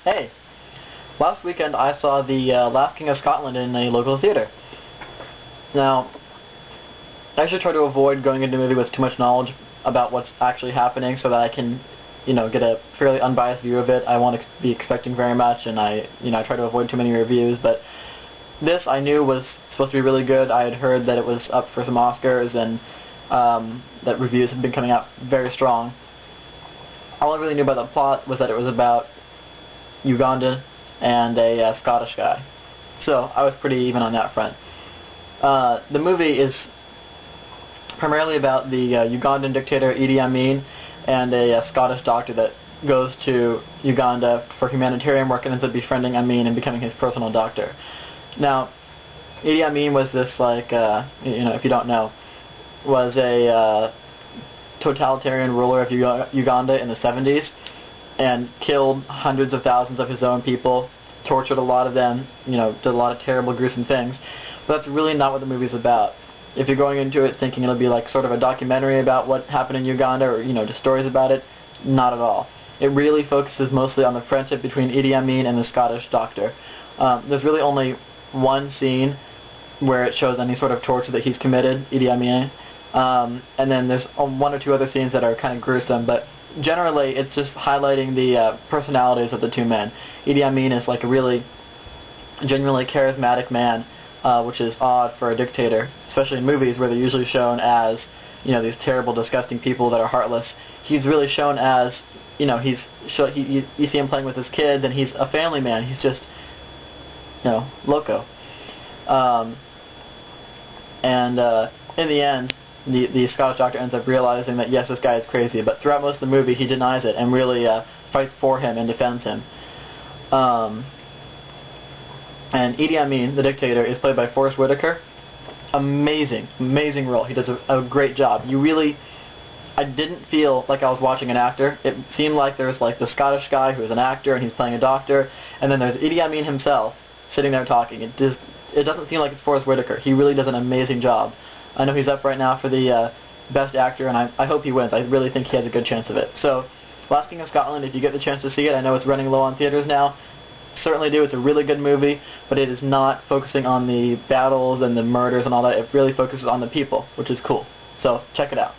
Hey, last weekend I saw The Last King of Scotland in a local theater. Now, I usually try to avoid going into a movie with too much knowledge about what's actually happening so that I can, get a fairly unbiased view of it. I won't be expecting very much, and I try to avoid too many reviews, but this I knew was supposed to be really good. I had heard that it was up for some Oscars, and that reviews had been coming out very strong. All I really knew about the plot was that it was about Uganda and a Scottish guy. So I was pretty even on that front. The movie is primarily about the Ugandan dictator Idi Amin and a Scottish doctor that goes to Uganda for humanitarian work and ends up befriending Amin and becoming his personal doctor. Now, Idi Amin was this, if you don't know, was a totalitarian ruler of Uganda in the 70s and killed hundreds of thousands of his own people, tortured a lot of them, did a lot of terrible, gruesome things. But that's really not what the movie's about. If you're going into it thinking it'll be like sort of a documentary about what happened in Uganda or, just stories about it, not at all. It really focuses mostly on the friendship between Idi Amin and the Scottish doctor. There's really only one scene where it shows any sort of torture that he's committed, Idi Amin, and then there's one or two other scenes that are kind of gruesome, but generally it's just highlighting the personalities of the two men. Idi Amin is like a really genuinely charismatic man, which is odd for a dictator, especially in movies where they're usually shown as, these terrible, disgusting people that are heartless. He's really shown as, you see him playing with his kids, and he's a family man. He's just, loco. In the end, the Scottish doctor ends up realizing that, yes, this guy is crazy, but throughout most of the movie he denies it and really fights for him and defends him. And Idi Amin, the dictator, is played by Forest Whitaker. Amazing role. He does a great job. I didn't feel like I was watching an actor. It seemed like there's like the Scottish guy who is an actor and he's playing a doctor, and then there's Idi Amin himself sitting there talking. It doesn't seem like it's Forest Whitaker. He really does an amazing job. I know he's up right now for the Best Actor, and I hope he wins. I really think he has a good chance of it. So, Last King of Scotland, if you get the chance to see it, I know it's running low on theaters now. Certainly do. It's a really good movie, but it is not focusing on the battles and the murders and all that. It really focuses on the people, which is cool. So, check it out.